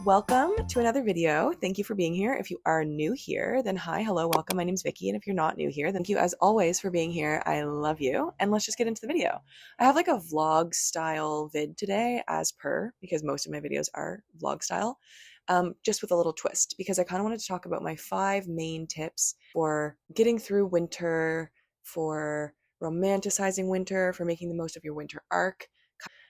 Welcome to another video. Thank you for being here. If you are new here, then hi, hello, welcome. My name's Vicky. And if you're not new here, thank you as always for being here. I love you. And let's just get into the video. I have like a vlog style vid today as per, because most of my videos are vlog style, just with a little twist, because I kind of wanted to talk about my 5 main tips for getting through winter, for romanticizing winter, for making the most of your winter arc.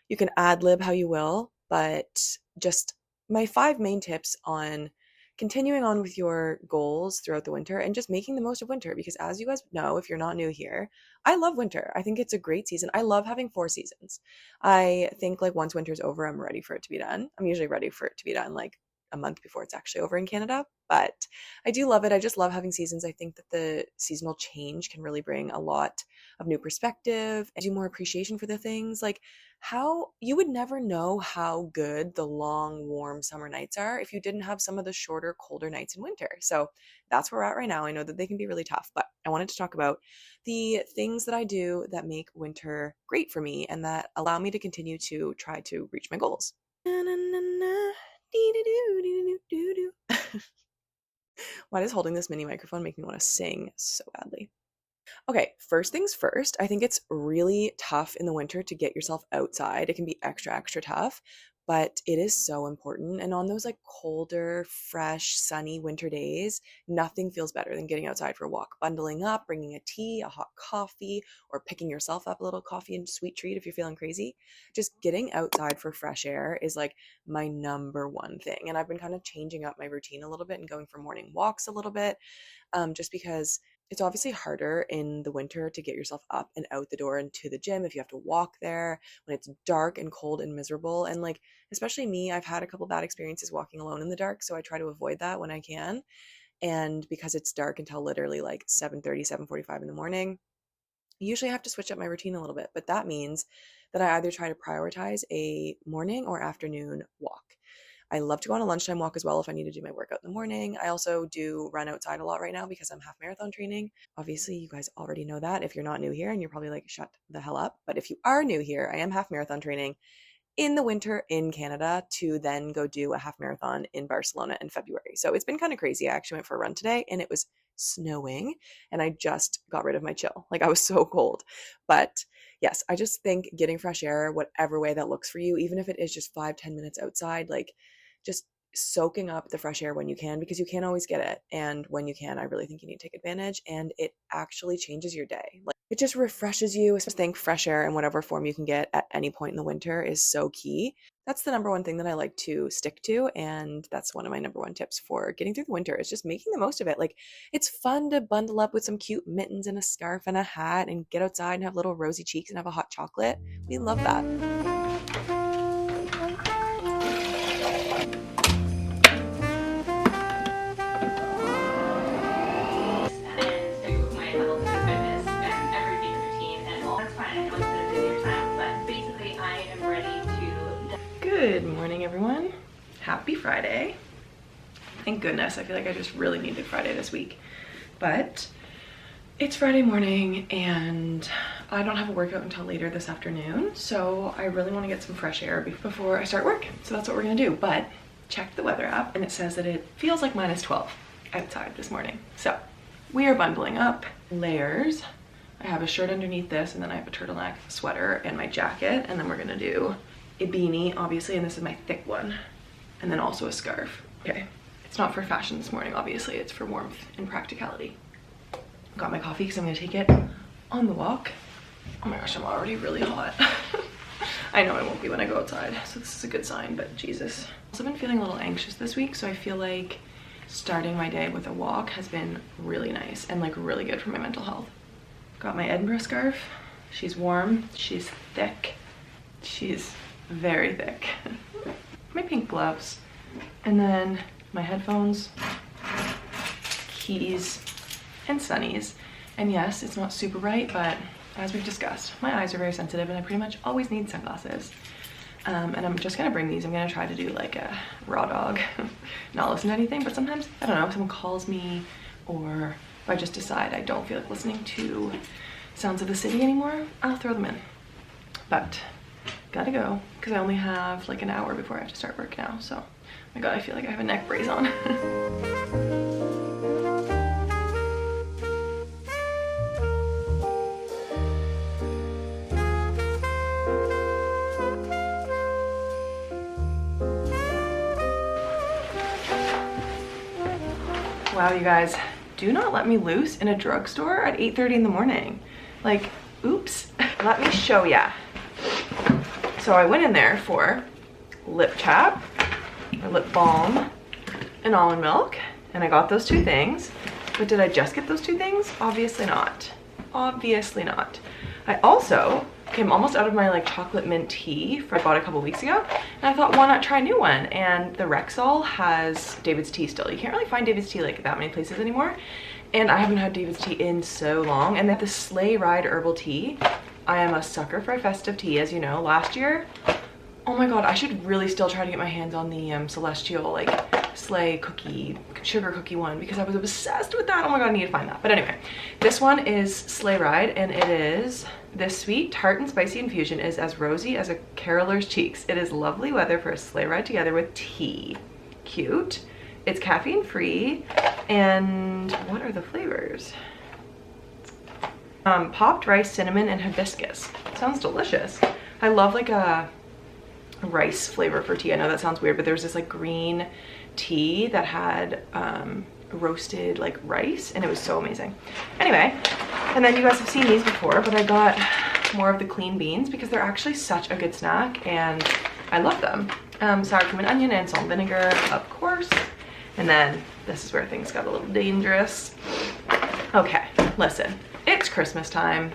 You can ad lib how you will, but just my 5 main tips on continuing on with your goals throughout the winter and just making the most of winter. Because as you guys know, if you're not new here, I love winter. I think it's a great season. I love having 4 seasons. I think like once winter's over, I'm ready for it to be done. I'm usually ready for it to be done like a month before it's actually over in Canada, but I do love it. I just love having seasons. I think that the seasonal change can really bring a lot of new perspective and do more appreciation for the things. Like how you would never know how good the long, warm summer nights are if you didn't have some of the shorter, colder nights in winter. So that's where we're at right now. I know that they can be really tough, but I wanted to talk about the things that I do that make winter great for me and that allow me to continue to try to reach my goals. Why does holding this mini microphone make me want to sing so badly? Okay, first things first, I think it's really tough in the winter to get yourself outside. It can be extra, extra tough, but it is so important. And on those like colder, fresh, sunny winter days, nothing feels better than getting outside for a walk, bundling up, bringing a tea, a hot coffee, or picking yourself up a little coffee and sweet treat if you're feeling crazy. Just getting outside for fresh air is like my number one thing. And I've been kind of changing up my routine a little bit and going for morning walks a little bit, just because it's obviously harder in the winter to get yourself up and out the door and to the gym if you have to walk there when it's dark and cold and miserable. And like, especially me, I've had a couple bad experiences walking alone in the dark, so I try to avoid that when I can. And because it's dark until literally like 7:30, 7:45 in the morning, I usually have to switch up my routine a little bit. But that means that I either try to prioritize a morning or afternoon walk. I love to go on a lunchtime walk as well if I need to do my workout in the morning. I also do run outside a lot right now because I'm half marathon training. Obviously, you guys already know that if you're not new here, and you're probably like, shut the hell up. But if you are new here, I am half marathon training in the winter in Canada to then go do a half marathon in Barcelona in February. So it's been kind of crazy. I actually went for a run today and it was snowing and I just got rid of my chill. Like I was so cold. But yes, I just think getting fresh air, whatever way that looks for you, even if it is just 5-10 minutes outside, like just soaking up the fresh air when you can, because you can't always get it. And when you can, I really think you need to take advantage, and it actually changes your day. Like it just refreshes you. I just think fresh air in whatever form you can get at any point in the winter is so key. That's the number one thing that I like to stick to. And that's one of my number one tips for getting through the winter is just making the most of it. Like it's fun to bundle up with some cute mittens and a scarf and a hat and get outside and have little rosy cheeks and have a hot chocolate. We love that. Good morning, everyone. Happy Friday. Thank goodness. I feel like I just really needed Friday this week. But it's Friday morning and I don't have a workout until later this afternoon. So I really want to get some fresh air before I start work. So that's what we're going to do. But check the weather app and it says that it feels like -12 outside this morning. So we are bundling up. Layers. I have a shirt underneath this and then I have a turtleneck, sweater, and my jacket. And then we're going to do a beanie, obviously, and this is my thick one, and then also a scarf. Okay, it's not for fashion this morning, obviously, it's for warmth and practicality. Got my coffee because I'm gonna take it on the walk. Oh my gosh, I'm already really hot. I know I won't be when I go outside, so this is a good sign, but Jesus. I've also been feeling a little anxious this week, so I feel like starting my day with a walk has been really nice and like really good for my mental health. Got my Edinburgh scarf. She's warm, she's thick, she's very thick. My pink gloves, and then my headphones, keys, and sunnies. And yes, it's not super bright, but as we've discussed, my eyes are very sensitive and I pretty much always need sunglasses. And I'm just gonna bring these. I'm gonna try to do like a raw dog, not listen to anything, but sometimes, I don't know, if someone calls me or if I just decide I don't feel like listening to sounds of the city anymore, I'll throw them in. But gotta go because I only have like an hour before I have to start work now. So, oh my god, I feel like I have a neck brace on. Wow, you guys, do not let me loose in a drugstore at 8:30 in the morning. Like, oops. Let me show ya. So I went in there for lip chap, or lip balm, and almond milk, and I got those two things. But did I just get those two things? Obviously not. Obviously not. I also came almost out of my like chocolate mint tea I bought a couple weeks ago, and I thought, why not try a new one? And the Rexall has David's tea still. You can't really find David's tea like that many places anymore, and I haven't had David's tea in so long. And then the Sleigh Ride herbal tea, I am a sucker for festive tea, as you know. Last year, oh my god, I should really still try to get my hands on the Celestial like sleigh cookie, sugar cookie one, because I was obsessed with that. Oh my god, I need to find that. But anyway, this one is Sleigh Ride, and it is this sweet tart and spicy infusion is as rosy as a caroler's cheeks. It is lovely weather for a sleigh ride together with tea. Cute. It's caffeine free. And what are the flavors? Popped rice, cinnamon, and hibiscus. Sounds delicious. I love like a rice flavor for tea. I know that sounds weird, but there was this like green tea that had roasted like rice, and it was so amazing. Anyway, and then you guys have seen these before, but I got more of the clean beans because they're actually such a good snack and I love them. Sour cream and onion and salt and vinegar, of course. And then this is where things got a little dangerous. Okay, listen, it's Christmas time.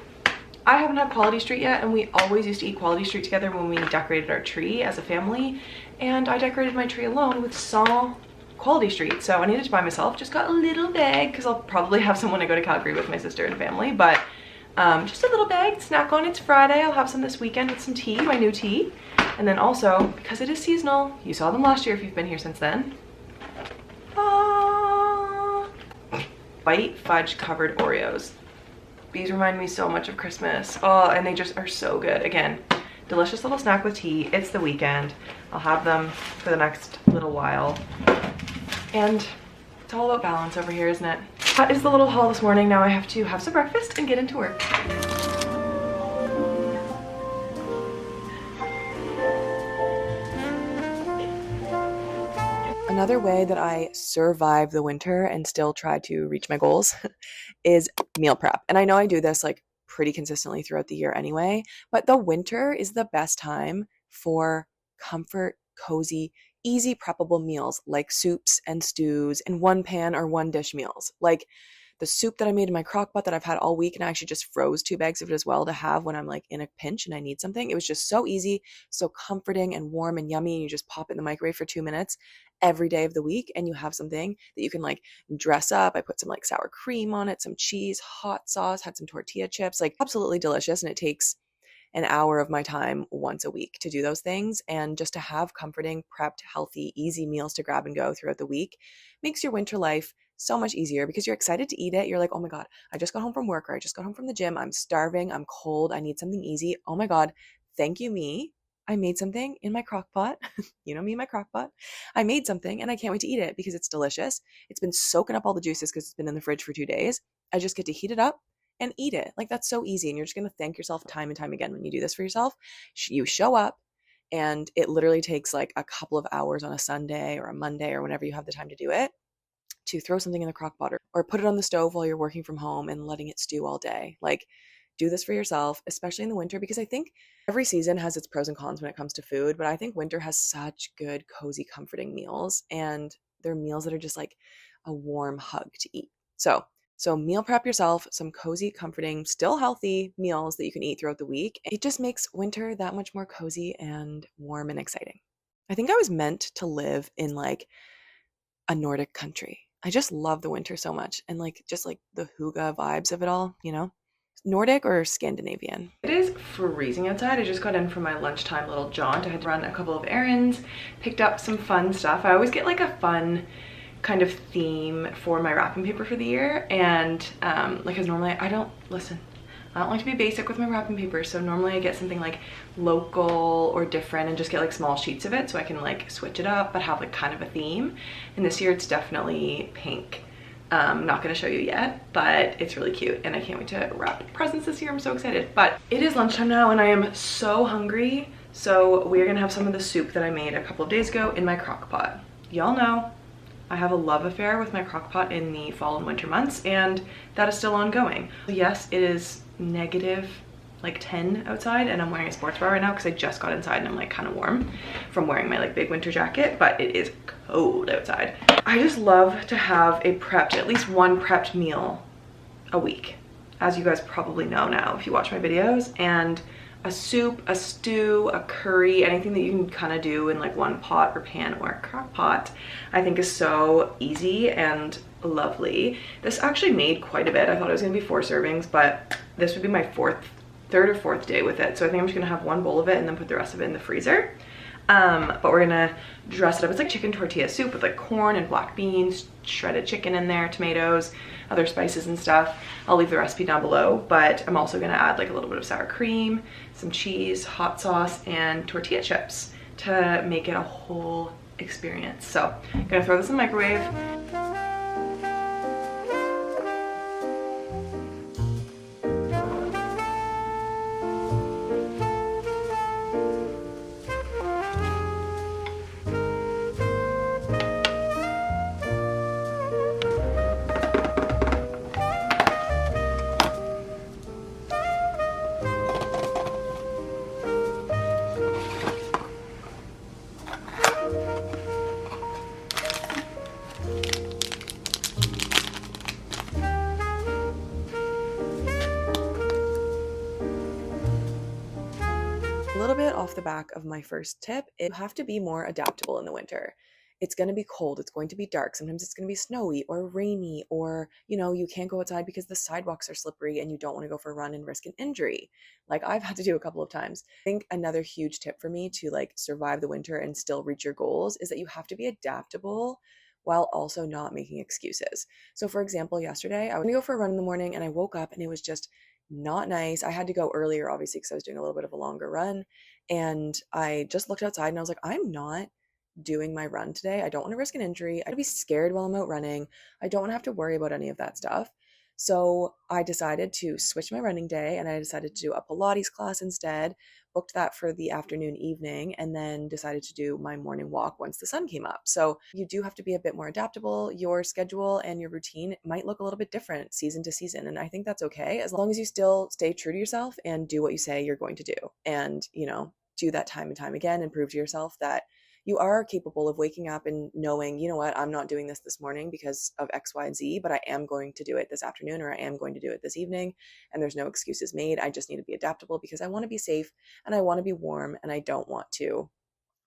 I haven't had Quality Street yet, and we always used to eat Quality Street together when we decorated our tree as a family, and I decorated my tree alone with Saw Quality Street, so I needed to buy myself. Just got a little bag because I'll probably have some when I go to Calgary with my sister and family, but just a little bag to snack on. It's Friday. I'll have some this weekend with some tea, my new tea. And then also, because it is seasonal, you saw them last year if you've been here since then. Bite fudge covered Oreos. These remind me so much of Christmas. Oh, and they just are so good. Again, delicious little snack with tea. It's the weekend. I'll have them for the next little while. And it's all about balance over here, isn't it? That is the little haul this morning. Now I have to have some breakfast and get into work. Another way that I survive the winter and still try to reach my goals is meal prep. And I know I do this like pretty consistently throughout the year anyway, but the winter is the best time for comfort, cozy, easy preppable meals like soups and stews and one pan or one dish meals. Like the soup that I made in my crock pot that I've had all week, and I actually just froze 2 bags of it as well to have when I'm like in a pinch and I need something. It was just so easy, so comforting and warm and yummy, and you just pop it in the microwave for 2 minutes every day of the week and you have something that you can like dress up. I put some like sour cream on it, some cheese, hot sauce, had some tortilla chips, like absolutely delicious. And it takes an hour of my time once a week to do those things, and just to have comforting, prepped, healthy, easy meals to grab and go throughout the week makes your winter life so much easier because you're excited to eat it. You're like, oh my god, I just got home from work, or I just got home from the gym, I'm starving, I'm cold, I need something easy. Oh my god, thank you me, I made something in my crock pot. You know me, my crock pot. I made something and I can't wait to eat it because it's delicious. It's been soaking up all the juices because it's been in the fridge for 2 days. I just get to heat it up and eat it. Like, that's so easy, and you're just going to thank yourself time and time again when you do this for yourself. You show up, and it literally takes like a couple of hours on a Sunday or a Monday or whenever you have the time to do it, to throw something in the crock pot or put it on the stove while you're working from home and letting it stew all day. Like, do this for yourself, especially in the winter, because I think every season has its pros and cons when it comes to food, but I think winter has such good, cozy, comforting meals, and they're meals that are just like a warm hug to eat. So meal prep yourself some cozy, comforting, still healthy meals that you can eat throughout the week. It just makes winter that much more cozy and warm and exciting. I think I was meant to live in like a Nordic country. I just love the winter so much, and like just like the hygge vibes of it all, you know? Nordic or Scandinavian. It is freezing outside. I just got in from my lunchtime little jaunt. I had to run a couple of errands, picked up some fun stuff. I always get like a fun kind of theme for my wrapping paper for the year, and like, because normally I I don't like to be basic with my wrapping paper, so normally I get something like local or different and just get like small sheets of it so I can like switch it up but have like kind of a theme. And this year it's definitely pink. I'm not gonna show you yet, but it's really cute and I can't wait to wrap presents this year. I'm so excited. But it is lunchtime now and I am so hungry. So we're gonna have some of the soup that I made a couple of days ago in my crock pot. Y'all know I have a love affair with my crock pot in the fall and winter months, and that is still ongoing. Yes, it is negative like 10 outside and I'm wearing a sports bra right now because I just got inside and I'm like kind of warm from wearing my like big winter jacket, but it is cold outside. I just love to have a prepped, at least one prepped meal a week, as you guys probably know now if you watch my videos. And a soup, a stew, a curry, anything that you can kind of do in like one pot or pan or a crock pot, I think is so easy and lovely. This actually made quite a bit. I thought it was gonna be 4 servings, but this would be my third or fourth day with it. So I think I'm just gonna have one bowl of it and then put the rest of it in the freezer. But we're gonna dress it up. It's like chicken tortilla soup with like corn and black beans, shredded chicken in there, tomatoes, other spices and stuff. I'll leave the recipe down below, but I'm also gonna add like a little bit of sour cream, some cheese, hot sauce, and tortilla chips to make it a whole experience. So I'm gonna throw this in the microwave. A little bit off the back of my first tip, you have to be more adaptable in the winter. It's going to be cold, it's going to be dark, sometimes it's going to be snowy or rainy, or you know, you can't go outside because the sidewalks are slippery and you don't want to go for a run and risk an injury, like I've had to do a couple of times. I think another huge tip for me to like survive the winter and still reach your goals is that you have to be adaptable while also not making excuses. So for example, yesterday I was going to go for a run in the morning and I woke up and it was just not nice. I had to go earlier, obviously, because I was doing a little bit of a longer run. And I just looked outside and I was like, I'm not doing my run today. I don't want to risk an injury. I'd be scared while I'm out running. I don't want to have to worry about any of that stuff. So I decided to switch my running day and I decided to do a Pilates class instead, booked that for the afternoon, evening, and then decided to do my morning walk once the sun came up. So you do have to be a bit more adaptable. Your schedule and your routine might look a little bit different season to season. And I think that's okay, as long as you still stay true to yourself and do what you say you're going to do. And, you know, do that time and time again and prove to yourself that you are capable of waking up and knowing, you know what, I'm not doing this morning because of X, Y, and Z, but I am going to do it this afternoon, or I am going to do it this evening, and there's no excuses made. I just need to be adaptable because I want to be safe and I want to be warm and I don't want to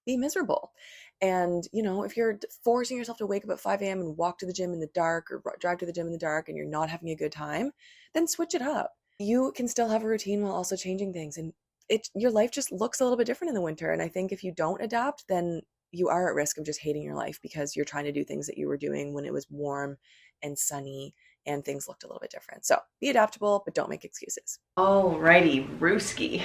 be miserable. And, you know, if you're forcing yourself to wake up at 5 a.m. and walk to the gym in the dark or drive to the gym in the dark and you're not having a good time, then switch it up. You can still have a routine while also changing things. And your life just looks a little bit different in the winter. And I think if you don't adapt, then you are at risk of just hating your life because you're trying to do things that you were doing when it was warm and sunny and things looked a little bit different. So be adaptable, but don't make excuses. Alrighty, Rooski.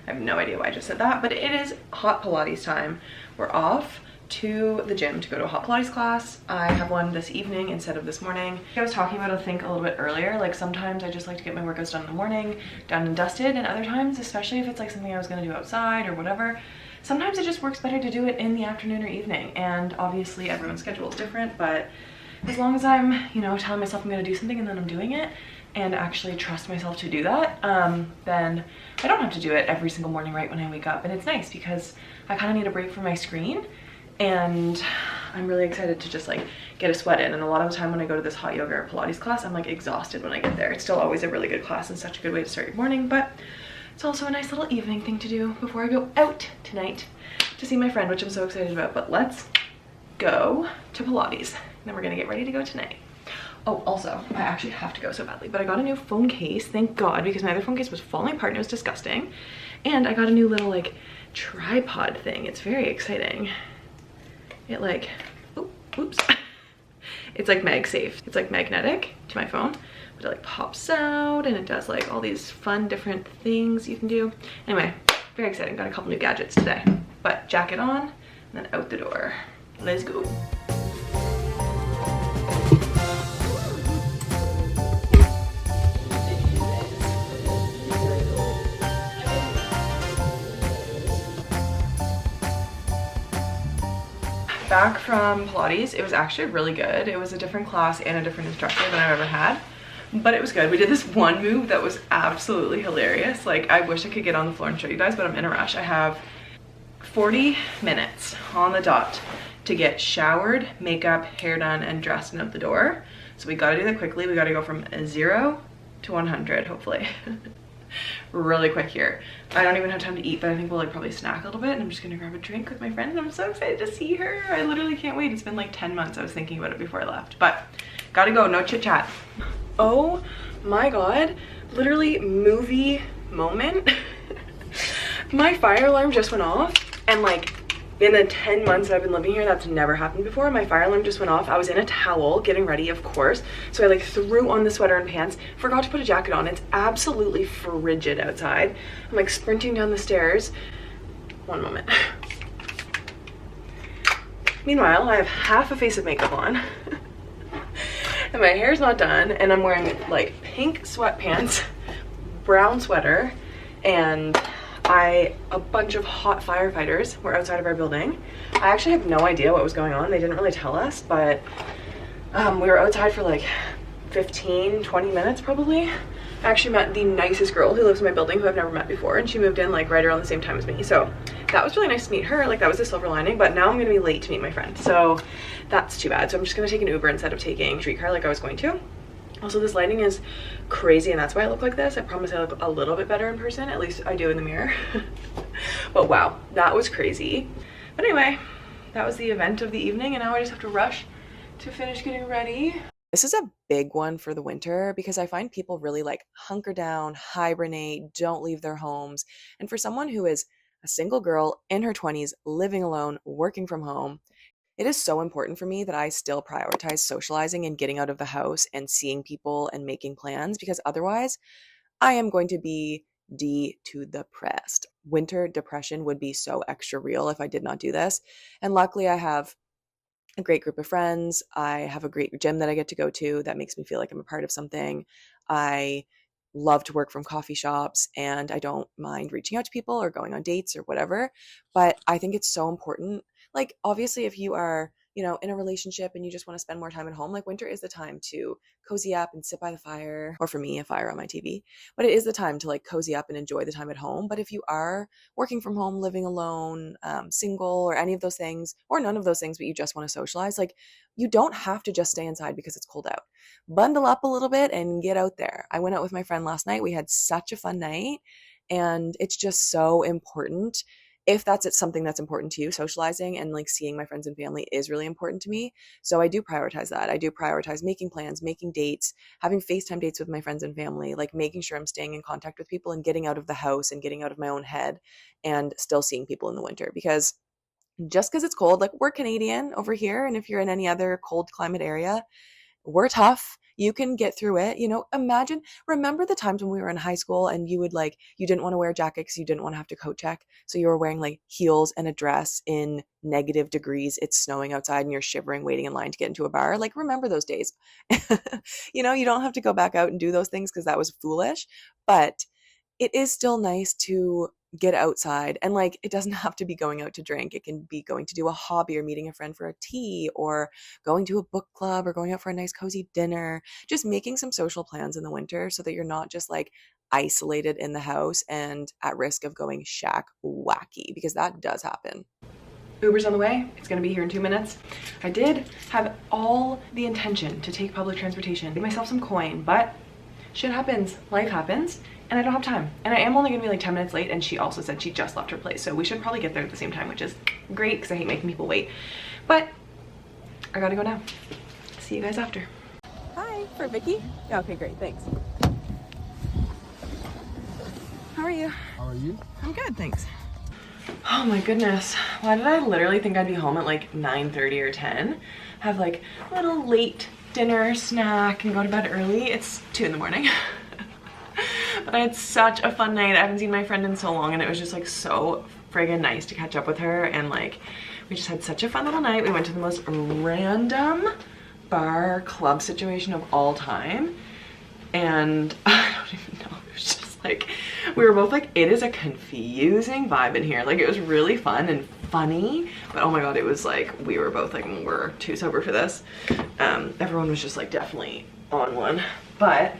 I have no idea why I just said that, but it is hot Pilates time. We're off to the gym to go to a hot Pilates class. I have one this evening instead of this morning. I was talking about, I think, a little bit earlier, like sometimes I just like to get my workouts done in the morning, done and dusted, and other times, especially if it's like something I was gonna do outside or whatever, sometimes it just works better to do it in the afternoon or evening. And obviously everyone's schedule is different, but as long as I'm, you know, telling myself I'm gonna do something and then I'm doing it and actually trust myself to do that, then I don't have to do it every single morning right when I wake up. And it's nice because I kind of need a break from my screen, and I'm really excited to just like get a sweat in. And a lot of the time when I go to this hot yoga or Pilates class, I'm like exhausted when I get there. It's still always a really good class and such a good way to start your morning, but it's also a nice little evening thing to do before I go out tonight to see my friend, which I'm so excited about. But let's go to Pilates, and then we're gonna get ready to go tonight. Oh, also, I actually have to go so badly, but I got a new phone case, thank God, because my other phone case was falling apart and it was disgusting. And I got a new little like tripod thing. It's very exciting. It like, oops. It's like MagSafe. It's like magnetic to my phone, but it like pops out and it does like all these fun different things you can do. Anyway, very exciting. Got a couple new gadgets today. But jacket on and then out the door. Let's go. Back from Pilates. It was actually really good. It was a different class and a different instructor than I've ever had, but it was good. We did this one move that was absolutely hilarious. Like, I wish I could get on the floor and show you guys, but I'm in a rush. I have 40 minutes on the dot to get showered, makeup, hair done, and dressed and out the door. So we gotta do that quickly. We gotta go from 0 to 100, hopefully. Really quick here. I don't even have time to eat, but I think we'll like probably snack a little bit, and I'm just gonna grab a drink with my friend, and I'm so excited to see her. I literally can't wait. It's been like 10 months. I was thinking about it before I left, but gotta go. No chit chat. Oh my god, literally movie moment. My fire alarm just went off, and like in the 10 months that I've been living here, that's never happened before. My fire alarm just went off. I was in a towel getting ready, of course. So I like threw on the sweater and pants, forgot to put a jacket on. It's absolutely frigid outside. I'm like sprinting down the stairs. One moment. Meanwhile, I have half a face of makeup on. And my hair's not done, and I'm wearing like pink sweatpants, brown sweater, and a bunch of hot firefighters were outside of our building. I actually have no idea what was going on. They didn't really tell us, but we were outside for like 15-20 minutes probably. I actually met the nicest girl who lives in my building who I've never met before, and she moved in like right around the same time as me. So that was really nice to meet her. Like, that was the silver lining, but now I'm gonna be late to meet my friend. So that's too bad. So I'm just gonna take an Uber instead of taking streetcar like I was going to. Also, this lighting is crazy, and that's why I look like this. I promise I look a little bit better in person. At least I do in the mirror. But wow, that was crazy. But anyway, that was the event of the evening, and now I just have to rush to finish getting ready. This is a big one for the winter because I find people really like hunker down, hibernate, don't leave their homes. And for someone who is a single girl in her 20s, living alone, working from home, it is so important for me that I still prioritize socializing and getting out of the house and seeing people and making plans, because otherwise I am going to be depressed. Winter depression would be so extra real if I did not do this. And luckily I have a great group of friends. I have a great gym that I get to go to that makes me feel like I'm a part of something. I love to work from coffee shops, and I don't mind reaching out to people or going on dates or whatever. But I think it's so important. Like, obviously, if you are, you know, in a relationship and you just want to spend more time at home, like, winter is the time to cozy up and sit by the fire, or for me, a fire on my TV. But it is the time to like cozy up and enjoy the time at home. But if you are working from home, living alone, single, or any of those things, or none of those things, but you just want to socialize, like, you don't have to just stay inside because it's cold out. Bundle up a little bit and get out there. I went out with my friend last night. We had such a fun night, and it's just so important. If that's something that's important to you, socializing and like seeing my friends and family is really important to me. So I do prioritize that. I do prioritize making plans, making dates, having FaceTime dates with my friends and family, like making sure I'm staying in contact with people and getting out of the house and getting out of my own head and still seeing people in the winter. Because just because it's cold, like, we're Canadian over here, and if you're in any other cold climate area, we're tough. You can get through it. You know, remember the times when we were in high school and you didn't want to wear a jacket because you didn't want to have to coat check. So you were wearing like heels and a dress in negative degrees. It's snowing outside and you're shivering, waiting in line to get into a bar. Like, remember those days. You know, you don't have to go back out and do those things because that was foolish, but it is still nice to get outside, and like, it doesn't have to be going out to drink. It can be going to do a hobby or meeting a friend for a tea or going to a book club or going out for a nice cozy dinner, just making some social plans in the winter so that you're not just like isolated in the house and at risk of going shack wacky, because that does happen. Uber's on the way. It's going to be here in 2 minutes. I did have all the intention to take public transportation, give myself some coin, but shit happens, life happens, and I don't have time. And I am only gonna be like 10 minutes late, and she also said she just left her place, so we should probably get there at the same time, which is great because I hate making people wait. But I gotta go now. See you guys after. Hi, for Vicky? Yeah, okay, great, thanks. How are you? How are you? I'm good, thanks. Oh my goodness, why did I literally think I'd be home at like 9:30 or 10? Have like a little late dinner, snack, and go to bed early. It's 2 in the morning. But I had such a fun night. I haven't seen my friend in so long, and it was just like so friggin' nice to catch up with her, and like we just had such a fun little night. We went to the most random bar club situation of all time, and I don't even know, it was just like we were both like, it is a confusing vibe in here. Like it was really fun and funny, but oh my god, it was like we were both like, we're too sober for this. Everyone was just like definitely on one, but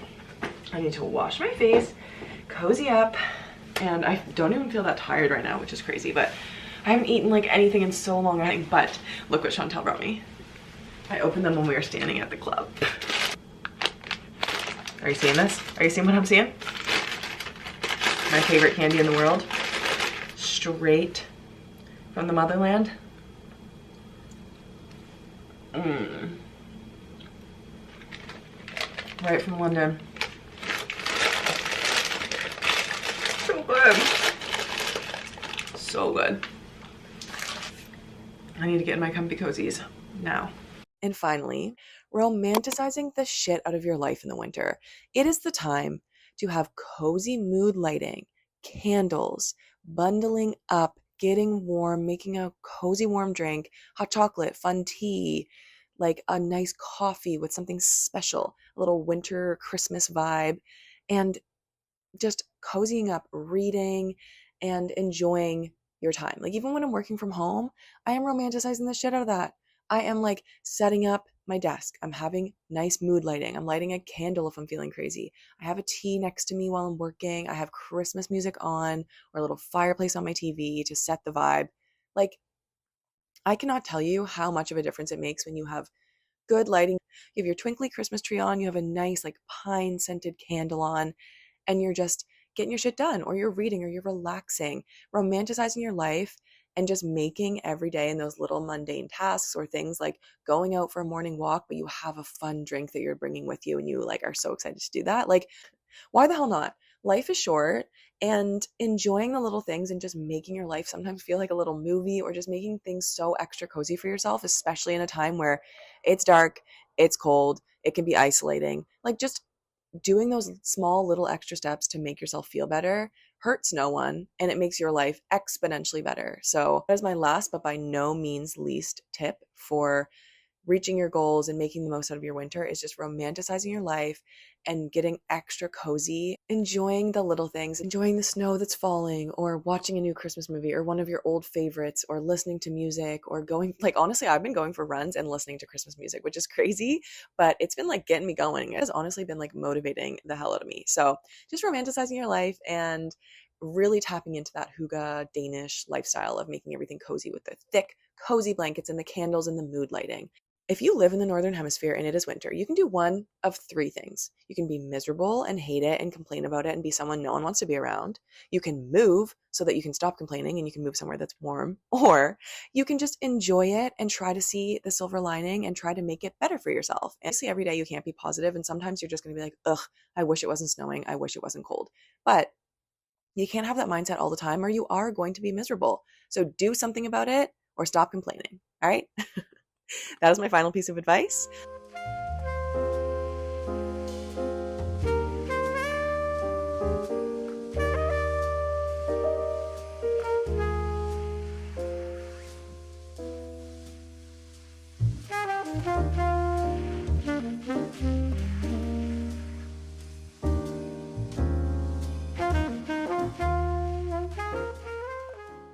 I need to wash my face, cozy up, and I don't even feel that tired right now, which is crazy, but I haven't eaten like anything in so long, I think. But look what Chantel brought me. I opened them when we were standing at the club. Are you seeing this? Are you seeing what I'm seeing? My favorite candy in the world. Straight from the motherland. Right from London. So good. So good. I need to get in my comfy cozies now. And finally, romanticizing the shit out of your life in the winter. It is the time to have cozy mood lighting, candles, bundling up, getting warm, making a cozy warm drink, hot chocolate, fun tea, like a nice coffee with something special, a little winter Christmas vibe, and just cozying up, reading, and enjoying your time. Like even when I'm working from home, I am romanticizing the shit out of that. I am like setting up my desk. I'm having nice mood lighting. I'm lighting a candle if I'm feeling crazy. I have a tea next to me while I'm working. I have Christmas music on or a little fireplace on my TV to set the vibe. Like I cannot tell you how much of a difference it makes when you have good lighting. You have your twinkly Christmas tree on, you have a nice like pine scented candle on, and you're just getting your shit done, or you're reading, or you're relaxing, romanticizing your life, and just making every day in those little mundane tasks or things like going out for a morning walk, but you have a fun drink that you're bringing with you and you like are so excited to do that. Like, why the hell not? Life is short, and enjoying the little things and just making your life sometimes feel like a little movie, or just making things so extra cozy for yourself, especially in a time where it's dark, it's cold, it can be isolating. Like just doing those small little extra steps to make yourself feel better hurts no one, and it makes your life exponentially better. So that is my last but by no means least tip for reaching your goals and making the most out of your winter, is just romanticizing your life and getting extra cozy, enjoying the little things, enjoying the snow that's falling, or watching a new Christmas movie or one of your old favorites, or listening to music, or going, like honestly, I've been going for runs and listening to Christmas music, which is crazy, but it's been like getting me going. It has honestly been like motivating the hell out of me. So just romanticizing your life and really tapping into that hygge Danish lifestyle of making everything cozy with the thick, cozy blankets and the candles and the mood lighting. If you live in the Northern Hemisphere and it is winter, you can do one of 3 things. You can be miserable and hate it and complain about it and be someone no one wants to be around. You can move so that you can stop complaining and you can move somewhere that's warm. Or you can just enjoy it and try to see the silver lining and try to make it better for yourself. And obviously every day you can't be positive, and sometimes you're just going to be like, ugh, I wish it wasn't snowing. I wish it wasn't cold. But you can't have that mindset all the time, or you are going to be miserable. So do something about it or stop complaining. All right? That is my final piece of advice.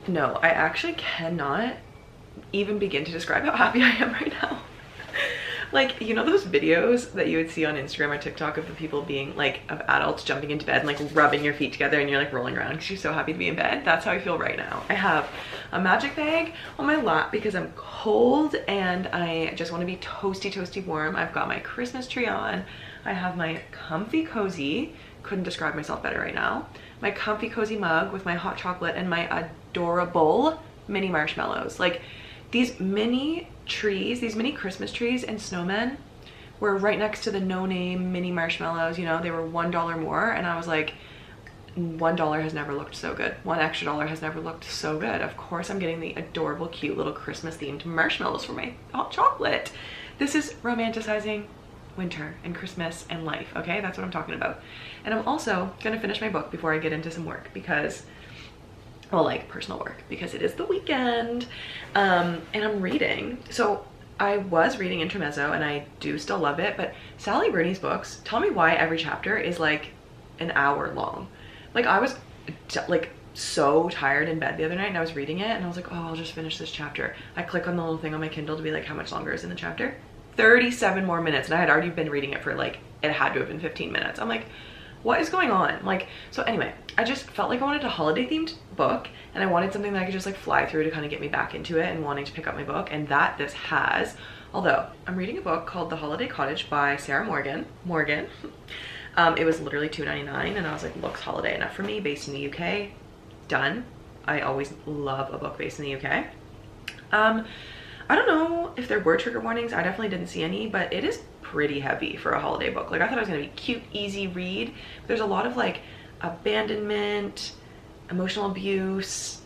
No, I actually cannot even begin to describe how happy I am right now. Like, you know those videos that you would see on Instagram or TikTok of the people being like, of adults jumping into bed and like rubbing your feet together and you're like rolling around because you're so happy to be in bed? That's how I feel right now. I have a magic bag on my lap because I'm cold and I just want to be toasty warm. I've got my Christmas tree on. I have my comfy cozy, couldn't describe myself better right now, my comfy cozy mug with my hot chocolate and my adorable mini marshmallows. Like, these mini trees, these mini Christmas trees and snowmen were right next to the no-name mini marshmallows. You know, they were $1 more, and I was like, $1 has never looked so good. $1 extra has never looked so good. Of course I'm getting the adorable, cute little Christmas themed marshmallows for my hot chocolate. This is romanticizing winter and Christmas and life, okay? That's what I'm talking about. And I'm also gonna finish my book before I get into some work because, well, like personal work, because it is the weekend. And I'm reading. So I was reading Intermezzo and I do still love it, but Sally Rooney's books, tell me why every chapter is like an hour long. Like I was like so tired in bed the other night and I was reading it and I was like, oh, I'll just finish this chapter. I click on the little thing on my Kindle to be like, how much longer is in the chapter? 37 more minutes, and I had already been reading it for like, it had to have been 15 minutes. I'm like, what is going on? Like, so anyway, I just felt like I wanted a holiday themed book and I wanted something that I could just like fly through to kind of get me back into it and wanting to pick up my book, and that this has. Although I'm reading a book called The Holiday Cottage by Sarah Morgan. It was literally $2.99 and I was like, looks holiday enough for me, based in the UK. Done. I always love a book based in the UK. I don't know if there were trigger warnings. I definitely didn't see any, but it is pretty heavy for a holiday book. Like I thought it was gonna be cute, easy read. But there's a lot of like abandonment, emotional abuse,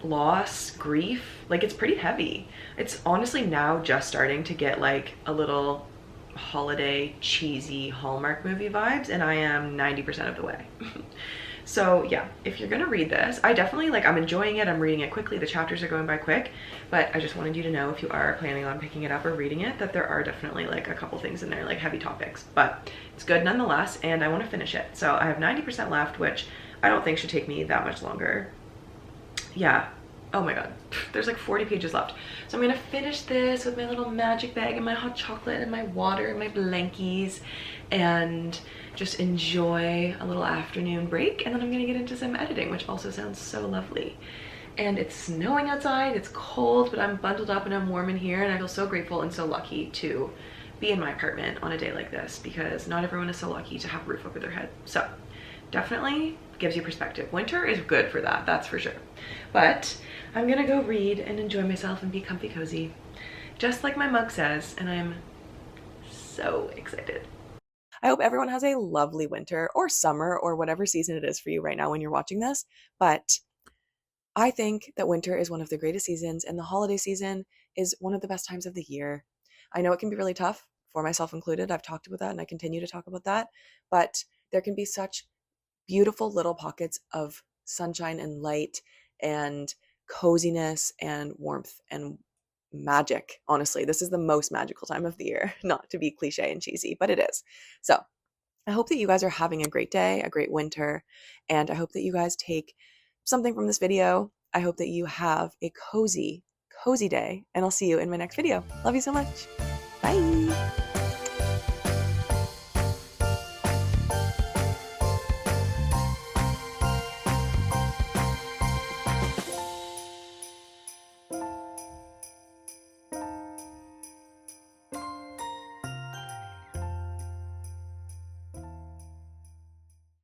loss, grief. Like it's pretty heavy. It's honestly now just starting to get like a little holiday cheesy Hallmark movie vibes, and I am 90% of the way. So yeah, if you're gonna read this, I definitely like, I'm enjoying it, I'm reading it quickly, the chapters are going by quick, but I just wanted you to know, if you are planning on picking it up or reading it, that there are definitely like a couple things in there, like heavy topics, but it's good nonetheless, and I want to finish it. So I have 90% left, which I don't think should take me that much longer. Yeah. Oh my god, there's like 40 pages left. So I'm gonna finish this with my little magic bag and my hot chocolate and my water and my blankies, and just enjoy a little afternoon break, and then I'm gonna get into some editing, which also sounds so lovely. And it's snowing outside, it's cold, but I'm bundled up and I'm warm in here, and I feel so grateful and so lucky to be in my apartment on a day like this, because not everyone is so lucky to have a roof over their head. So definitely gives you perspective. Winter is good for that, that's for sure. But I'm gonna go read and enjoy myself and be comfy cozy, just like my mug says, and I'm so excited. I hope everyone has a lovely winter or summer or whatever season it is for you right now when you're watching this. But I think that winter is one of the greatest seasons, and the holiday season is one of the best times of the year. I know it can be really tough, for myself included. I've talked about that and I continue to talk about that, but there can be such beautiful little pockets of sunshine and light and coziness and warmth and magic. Honestly, this is the most magical time of the year, not to be cliche and cheesy, but it is. So I hope that you guys are having a great day, a great winter, and I hope that you guys take something from this video. I hope that you have a cozy day, and I'll see you in my next video. Love you so much. Bye.